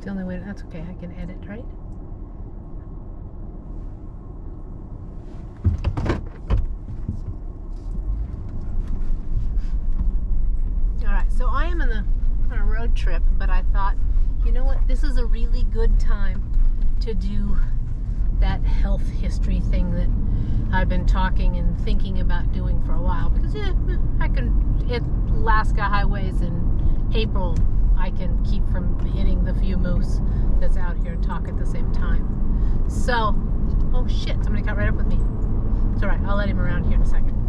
the only way. That's okay. I can edit, right? All right. So I am on a road trip, but I thought, you know what? This is a really good time to do that health history thing that I've been talking and thinking about doing for a while, because I can hit Alaska highways in April. I can keep from hitting the few moose that's out here and talk at the same time. So, oh shit, somebody got right up with me. It's all right, I'll let him around here in a second. Do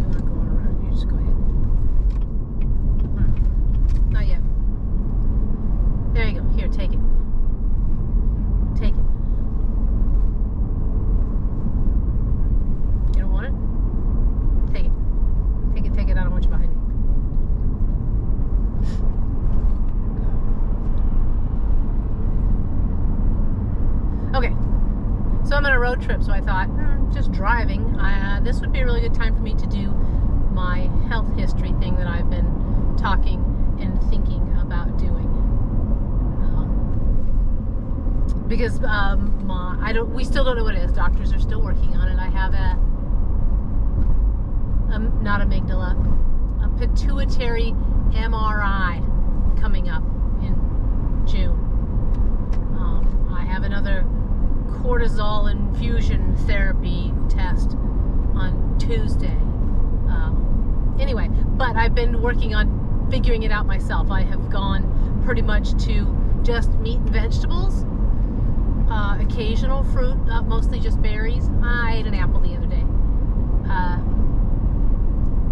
you want to go on around? You just go ahead. Not yet. There you go. Here, take it. Take it. You don't want it? Take it. Take it, take it. I don't want you behind me. Okay. So I'm on a road trip, so I thought, just driving, this would be a really good time for me to do my health history thing that I've been talking and thinking about doing. Because we still don't know what it is. Doctors are still working on it. I have not amygdala, a pituitary MRI coming up in June. I have another cortisol infusion therapy test on Tuesday. Anyway, but I've been working on figuring it out myself. I have gone pretty much to just meat and vegetables. Occasional fruit, mostly just berries. I ate an apple the other day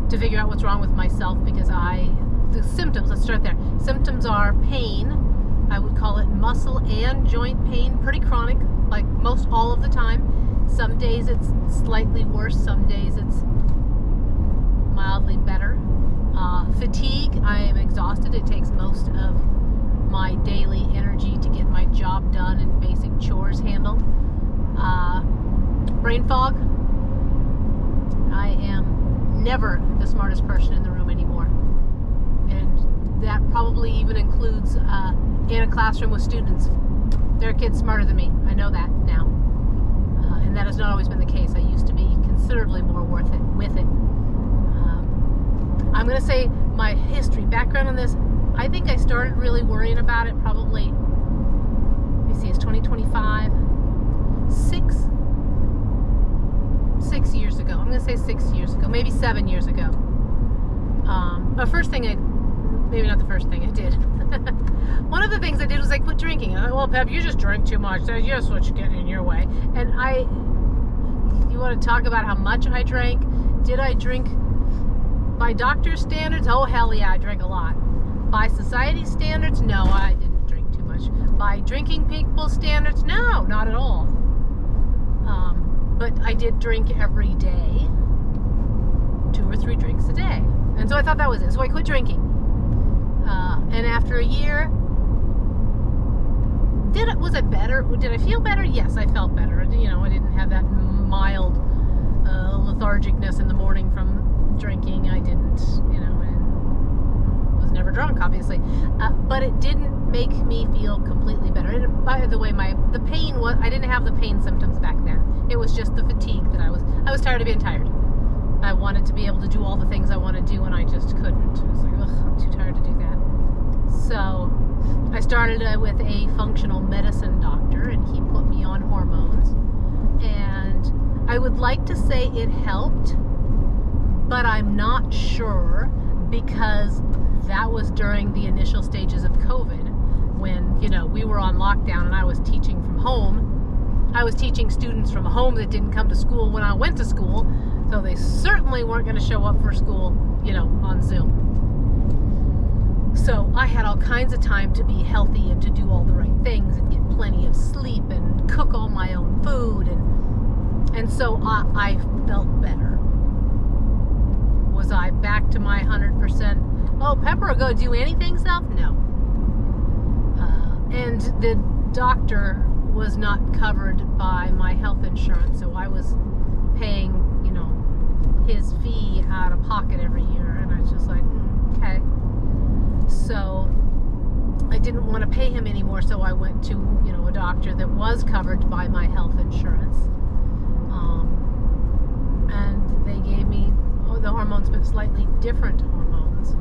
to figure out what's wrong with myself, because the symptoms, let's start there. Symptoms are pain. I would call it muscle and joint pain, pretty chronic, like most all of the time. Some days it's slightly worse, some days it's mildly better. Fatigue, I am exhausted. It takes most of my daily energy to get my job done and basic chores handled. Brain fog. I am never the smartest person in the room anymore. And that probably even includes in a classroom with students. There are kids smarter than me. I know that now. And that has not always been the case. I used to be considerably more with it. I'm going to say my background on this, I think I started really worrying about it probably, let me see, it's 2025, six years ago. I'm going to say 6 years ago, maybe 7 years ago. The first thing maybe not the first thing I did. One of the things I did was I quit drinking. Well, Pep, you just drink too much. That's just what you get in your way. And you want to talk about how much I drank? Did I drink by doctor's standards? Oh, hell yeah, I drank a lot. By society standards? No, I didn't drink too much. By drinking people's standards? No, not at all. But I did drink every day, 2 or 3 drinks a day. And so I thought that was it. So I quit drinking. And after a year, was I better? Did I feel better? Yes, I felt better. You know, I didn't have that mild lethargicness in the morning from drinking. I didn't, was never drunk, obviously. But it didn't make me feel completely better. And by the way, the pain was, I didn't have the pain symptoms back then. It was just the fatigue that I was tired of being tired. I wanted to be able to do all the things I want to do, and I just couldn't. I was like, ugh, I'm too tired to do that. So I started with a functional medicine doctor, and he put me on hormones. And I would like to say it helped, but I'm not sure, because that was during the initial stages of COVID, when, we were on lockdown and I was teaching from home. I was teaching students from home that didn't come to school when I went to school, so they certainly weren't going to show up for school, on Zoom. So I had all kinds of time to be healthy and to do all the right things and get plenty of sleep and cook all my own food, and so I felt better. Was I back to my 100%? Oh, Pepper, go do anything self? No. And the doctor was not covered by my health insurance, so I was paying, his fee out of pocket every year, and I was just like, okay. So I didn't want to pay him anymore, so I went to, a doctor that was covered by my health insurance, and they gave me the hormones, but slightly different hormones.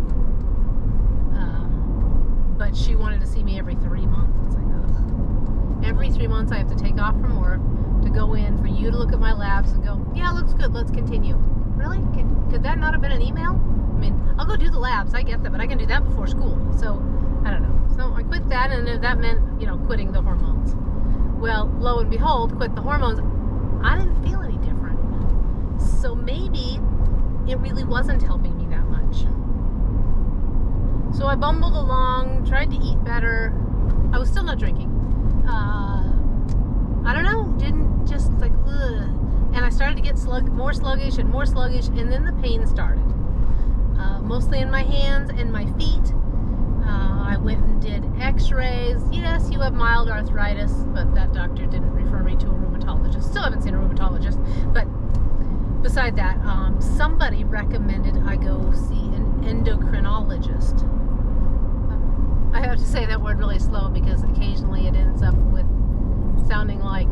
But she wanted to see me every 3 months. It's like, ugh. Every 3 months I have to take off from work to go in for you to look at my labs and go, yeah, looks good, let's continue. Really? Could that not have been an email? I mean, I'll go do the labs, I get that, but I can do that before school. So, I don't know. So I quit that, and that meant, quitting the hormones. Well, lo and behold, quit the hormones. I didn't feel any different. So maybe it really wasn't helping me that much. So I bumbled along, tried to eat better. I was still not drinking. I don't know, didn't just like, ugh. And I started to get more sluggish, and then the pain started. Mostly in my hands and my feet. I went and did x-rays. Yes, you have mild arthritis, but that doctor didn't refer me to a rheumatologist. Still haven't seen a rheumatologist, but beside that, somebody recommended I go see an endocrinologist. I have to say that word really slow because occasionally it ends up with sounding like,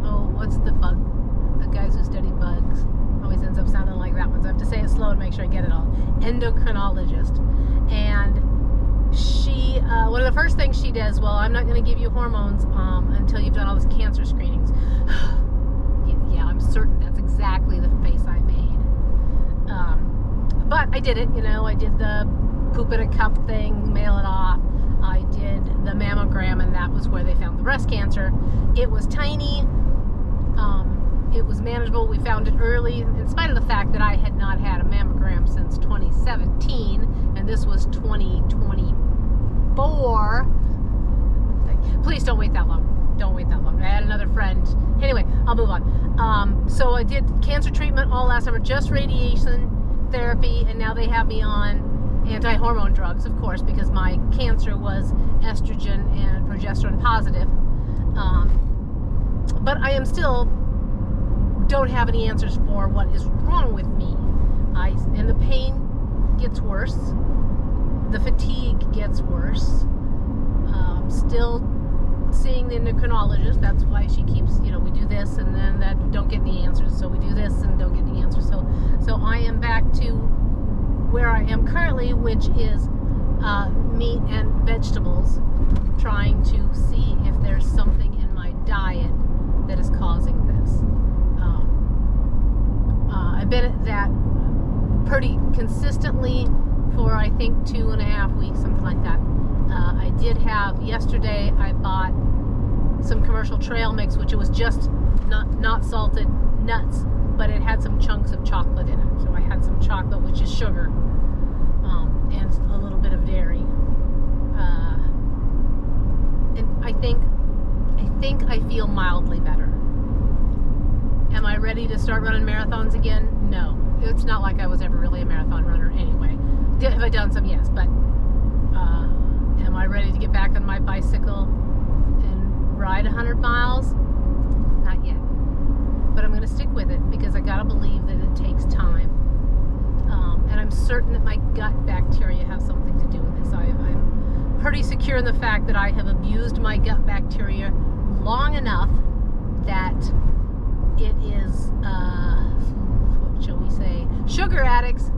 oh, what's the bug? The guys who study bugs always ends up sounding like that one. So I have to say it slow to make sure I get it all. Endocrinologist. And she, one of the first things she does, well, I'm not going to give you hormones until you've done all these cancer screenings. Yeah, I'm certain that's exactly the face I made. But I did it, I did the poop in a cup thing, mail it off. I did the mammogram, and that was where they found the breast cancer. It was tiny. It was manageable. We found it early, in spite of the fact that I had not had a mammogram since 2017, and this was 2024. Please don't wait that long. Don't wait that long. I had another friend. Anyway, I'll move on. So I did cancer treatment all last summer, just radiation therapy, and now they have me on anti-hormone drugs, of course, because my cancer was estrogen and progesterone positive. But I am still don't have any answers for what is wrong with me. And the pain gets worse. The fatigue gets worse. Still seeing the endocrinologist. That's why she keeps, we do this and then that don't get any answers. So we do this and don't get any answers. So I am back to where I am currently, which is meat and vegetables, trying to see if there's something in my diet that is causing this. I've been at that pretty consistently for I think 2.5 weeks, something like that. I did have yesterday, I bought some commercial trail mix, which it was just not salted nuts, but it had some chunks of chocolate in it. So I had some chocolate, which is sugar, and a little bit of dairy. And I think I feel mildly better. Am I ready to start running marathons again? No. It's not like I was ever really a marathon runner anyway. Have I done some? Yes, but am I ready to get back on my bicycle and ride 100 miles? Not yet. But I'm going to stick with it because I got to believe that it takes time. And I'm certain that my gut bacteria have something to do with this. I'm pretty secure in the fact that I have abused my gut bacteria long enough that it is, what shall we say, sugar addicts.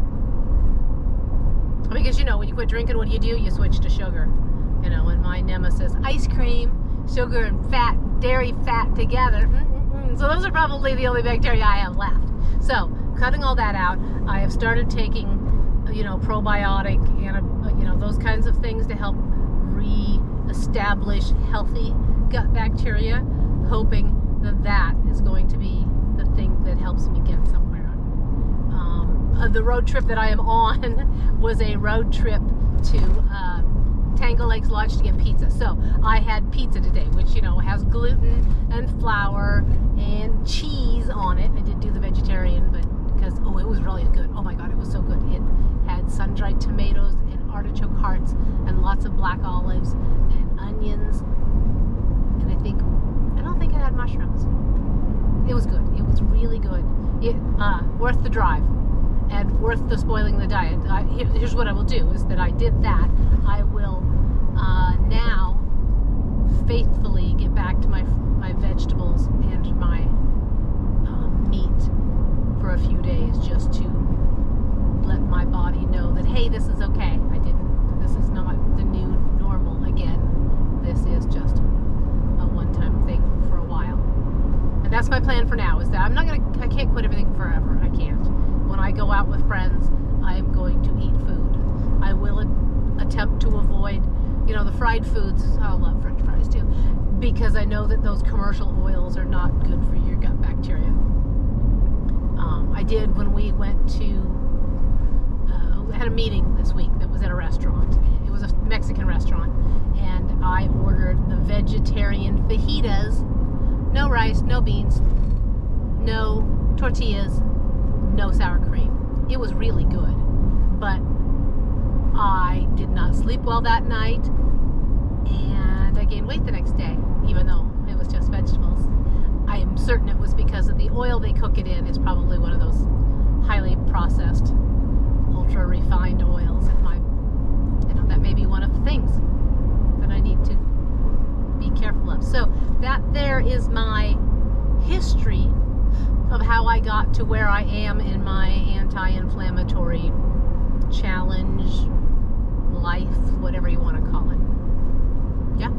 Because, when you quit drinking, what do? You switch to sugar. And my nemesis, ice cream, sugar and fat, dairy fat together. So those are probably the only bacteria I have left. So, cutting all that out, I have started taking, probiotic and, those kinds of things to help re-establish healthy gut bacteria, hoping that is going to be the thing that helps me get somewhere. The road trip that I am on was a road trip to Tangle Lakes Lodge to get pizza. So I had pizza today, which has gluten and flour and cheese on it. I did do the vegetarian, but because it was really good. Oh my god, it was so good. It had sun-dried tomatoes and artichoke hearts and lots of black olives and onions, and I don't think it had mushrooms. It was good. It was really good. Worth the drive. and worth the spoiling the diet. Here's what I will do, is that I did that. I will now faithfully get back to my vegetables and my meat for a few days, just to let my body know that, hey, this is okay. This is not the new normal again. This is just a one-time thing for a while. And that's my plan for now, is that I can't quit everything forever. I can't. When I go out with friends, I am going to eat food. I will attempt to avoid, the fried foods. I love French fries too, because I know that those commercial oils are not good for your gut bacteria. I did when we went to, we had a meeting this week that was at a restaurant. It was a Mexican restaurant, and I ordered the vegetarian fajitas. No rice, no beans, no tortillas, no sour cream. It was really good, but I did not sleep well that night, and I gained weight the next day, even though it was just vegetables. I am certain it was because of the oil they cook it in is probably one of those highly processed, ultra refined oils, and that may be one of the things that I need to be careful of. So that there is my history of how I got to where I am in my anti-inflammatory challenge, life, whatever you want to call it. Yeah.